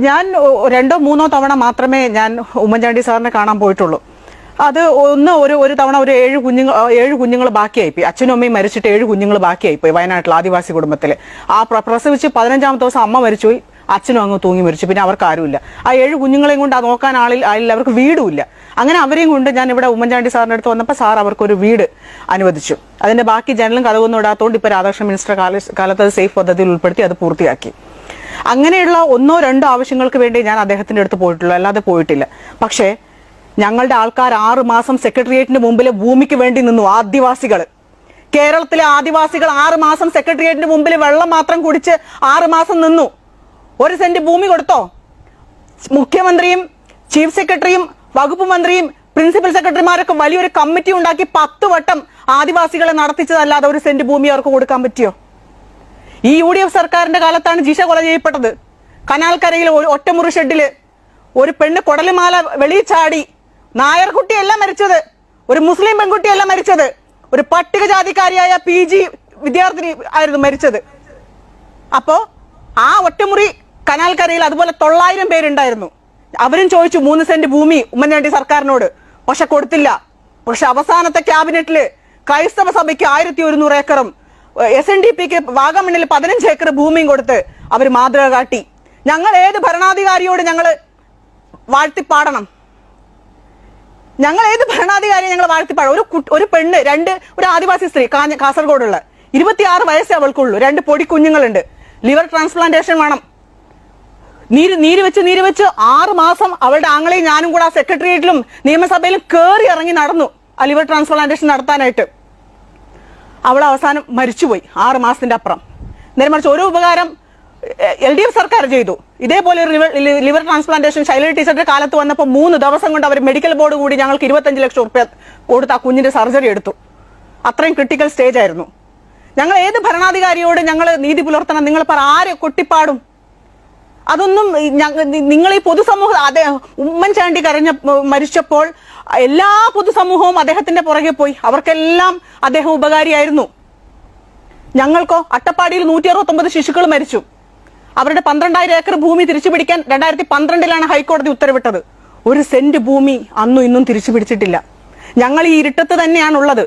ഞാൻ രണ്ടോ മൂന്നോ തവണ മാത്രമേ ഞാൻ ഉമ്മൻചാണ്ടി സാറിനെ കാണാൻ പോയിട്ടുള്ളൂ. അത് ഒരു തവണ ഒരു ഏഴ് കുഞ്ഞുങ്ങൾ ബാക്കിയായിപ്പോയി. അച്ഛനും അമ്മയും മരിച്ചിട്ട് 7 കുഞ്ഞുങ്ങൾ ബാക്കിയായിപ്പോയി വയനാട്ടിൽ ആദിവാസി കുടുംബത്തിൽ. ആ പ്രസവിച്ച് 15-ാമത്തെ ദിവസം അമ്മ മരിച്ചുപോയി, അച്ഛനും അങ്ങ് തൂങ്ങി മരിച്ചു. പിന്നെ അവർക്ക് ആരുമില്ല. ആ 7 കുഞ്ഞുങ്ങളെയും കൊണ്ട് നോക്കാൻ ആളില്ല, അവർക്ക് വീടുമില്ല. അങ്ങനെ അവരെയും കൊണ്ട് ഞാൻ ഇവിടെ ഉമ്മൻചാണ്ടി സാറിന്റെ അടുത്ത് വന്നപ്പോൾ സാർ അവർക്കൊരു വീട് അനുവദിച്ചു. അതിന്റെ ബാക്കി ജനലും കഥകൊന്നും ഇടാത്തതുകൊണ്ട് ഇപ്പൊ രാധാകൃഷ്ണൻ മിനിസ്റ്റർ കാലത്ത് അത് സേഫ് പദ്ധതിയിൽ ഉൾപ്പെടുത്തി അത് പൂർത്തിയാക്കി. അങ്ങനെയുള്ള 1-2 ആവശ്യങ്ങൾക്ക് വേണ്ടി ഞാൻ അദ്ദേഹത്തിന്റെ അടുത്ത് പോയിട്ടുള്ളൂ, അല്ലാതെ പോയിട്ടില്ല. പക്ഷേ ഞങ്ങളുടെ ആൾക്കാർ 6 മാസം സെക്രട്ടേറിയറ്റിന് മുമ്പിൽ ഭൂമിക്ക് വേണ്ടി നിന്നു. ആദിവാസികൾ, കേരളത്തിലെ ആദിവാസികൾ 6 മാസം സെക്രട്ടേറിയറ്റിന് മുമ്പിൽ വെള്ളം മാത്രം കുടിച്ച് 6 മാസം നിന്നു. 1 സെന്റ് ഭൂമി കൊടുത്തോ? മുഖ്യമന്ത്രിയും ചീഫ് സെക്രട്ടറിയും വകുപ്പ് മന്ത്രിയും പ്രിൻസിപ്പൽ സെക്രട്ടറിമാരൊക്കെ വലിയൊരു കമ്മിറ്റി ഉണ്ടാക്കി 10 വട്ടം ആദിവാസികളെ നടത്തിച്ചതല്ലാതെ 1 സെന്റ് ഭൂമി അവർക്ക് കൊടുക്കാൻ പറ്റിയോ? ഈ UDF സർക്കാരിന്റെ കാലത്താണ് ജിഷ കൊല ചെയ്യപ്പെട്ടത്. കനാൽക്കരയിൽ ഒറ്റമുറി ഷെഡില് ഒരു പെണ്ണ് കൊടലുമാല വെളിയിൽ ചാടി. നായർകുട്ടിയല്ല മരിച്ചത്, ഒരു മുസ്ലിം പെൺകുട്ടിയല്ല മരിച്ചത്, ഒരു പട്ടികജാതിക്കാരിയായ PG വിദ്യാർത്ഥിനി ആയിരുന്നു മരിച്ചത്. അപ്പോ ആ ഒറ്റമുറി കനാൽക്കരയിൽ അതുപോലെ 900 പേരുണ്ടായിരുന്നു. അവരും ചോദിച്ചു 3 സെന്റ് ഭൂമി ഉമ്മൻചാണ്ടി സർക്കാരിനോട്, പക്ഷെ കൊടുത്തില്ല. പക്ഷെ അവസാനത്തെ ക്യാബിനറ്റില് ക്രൈസ്തവ സഭയ്ക്ക് 1100 ഏക്കറും SNDPക്ക് വാഗമണ്ണിൽ 15 ഏക്കർ ഭൂമിയും കൊടുത്ത് അവർ മാതൃക കാട്ടി. ഞങ്ങൾ ഏത് ഭരണാധികാരിയോട് ഞങ്ങൾ വാഴ്ത്തിപ്പാടണം? ഞങ്ങൾ ഏത് ഭരണാധികാരിയെ ഞങ്ങൾ വാഴ്ത്തിപ്പാടണം? ഒരു പെണ്ണ്, ഒരു ആദിവാസി സ്ത്രീ, കാസർഗോഡുള്ള 26 വയസ്സേ അവൾക്കുള്ളൂ, 2 പൊടി കുഞ്ഞുങ്ങളുണ്ട്. ലിവർ ട്രാൻസ്പ്ലാന്റേഷൻ വേണം. നീര് വെച്ച് 6 മാസം അവളുടെ ആങ്ങളെയും ഞാനും കൂടെ ആ സെക്രട്ടേറിയറ്റിലും നിയമസഭയിലും കയറി ഇറങ്ങി നടന്നു ആ ലിവർ ട്രാൻസ്പ്ലാന്റേഷൻ നടത്താനായിട്ട്. അവൾ അവസാനം മരിച്ചുപോയി 6 മാസത്തിന്റെ അപ്പുറം. നേരെ മറിച്ച് ഒരു ഉപകാരം LDF സർക്കാർ ചെയ്തു. ഇതേപോലെ ഒരു ലിവർ ട്രാൻസ്പ്ലാന്റേഷൻ ശൈലജ ടീച്ചറുടെ കാലത്ത് വന്നപ്പോൾ 3 ദിവസം കൊണ്ട് അവർ മെഡിക്കൽ ബോർഡ് കൂടി ഞങ്ങൾക്ക് 25 ലക്ഷം റുപ്യ കൊടുത്ത് ആ കുഞ്ഞിന്റെ സർജറി എടുത്തു. അത്രയും ക്രിട്ടിക്കൽ സ്റ്റേജ് ആയിരുന്നു. ഞങ്ങൾ ഏത് ഭരണാധികാരിയോട് ഞങ്ങൾ നീതി പുലർത്തണം? നിങ്ങൾ പറ, ആര് കൊട്ടിപ്പാടും? അതൊന്നും നിങ്ങൾ ഈ പൊതുസമൂഹം, ഉമ്മൻചാണ്ടി മരിച്ചപ്പോൾ എല്ലാ പൊതുസമൂഹവും അദ്ദേഹത്തിന്റെ പുറകെ പോയി. അവർക്കെല്ലാം അദ്ദേഹം ഉപകാരിയായിരുന്നു. ഞങ്ങൾക്കോ അട്ടപ്പാടിയിൽ 169 ശിശുക്കൾ മരിച്ചു. അവരുടെ 12,000 ഏക്കർ ഭൂമി തിരിച്ചു പിടിക്കാൻ 2012-ലാണ് ഹൈക്കോടതി ഉത്തരവിട്ടത്. 1 സെന്റ് ഭൂമി അന്നും ഇന്നും തിരിച്ചു പിടിച്ചിട്ടില്ല. ഞങ്ങൾ ഈ ഇരുട്ടത്ത് തന്നെയാണുള്ളത്.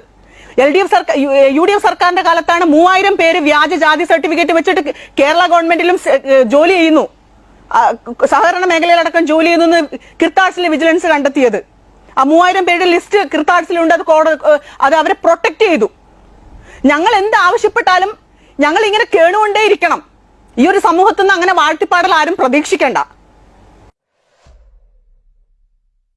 UDF സർക്കാരിന്റെ കാലത്താണ് 3000 പേര് വ്യാജ ജാതി സർട്ടിഫിക്കറ്റ് വെച്ചിട്ട് കേരള ഗവൺമെന്റിലും ജോലി ചെയ്യുന്നു, സഹകരണ മേഖലയിലടക്കം ജോലി ചെയ്യുന്നു കിർത്താഡ്സിലെ വിജിലൻസ് കണ്ടെത്തിയത്. ആ 3000 പേരുടെ ലിസ്റ്റ് കിർത്താഡ്സിലുണ്ട്. അത് അവരെ പ്രൊട്ടക്ട് ചെയ്തു. ഞങ്ങൾ എന്ത് ആവശ്യപ്പെട്ടാലും ഞങ്ങൾ ഇങ്ങനെ കേണുകൊണ്ടേയിരിക്കണം. ഈ ഒരു സമൂഹത്തിൽ നിന്ന് അങ്ങനെ വാഴ്ത്തിപ്പാടൽ ആരും പ്രതീക്ഷിക്കേണ്ട.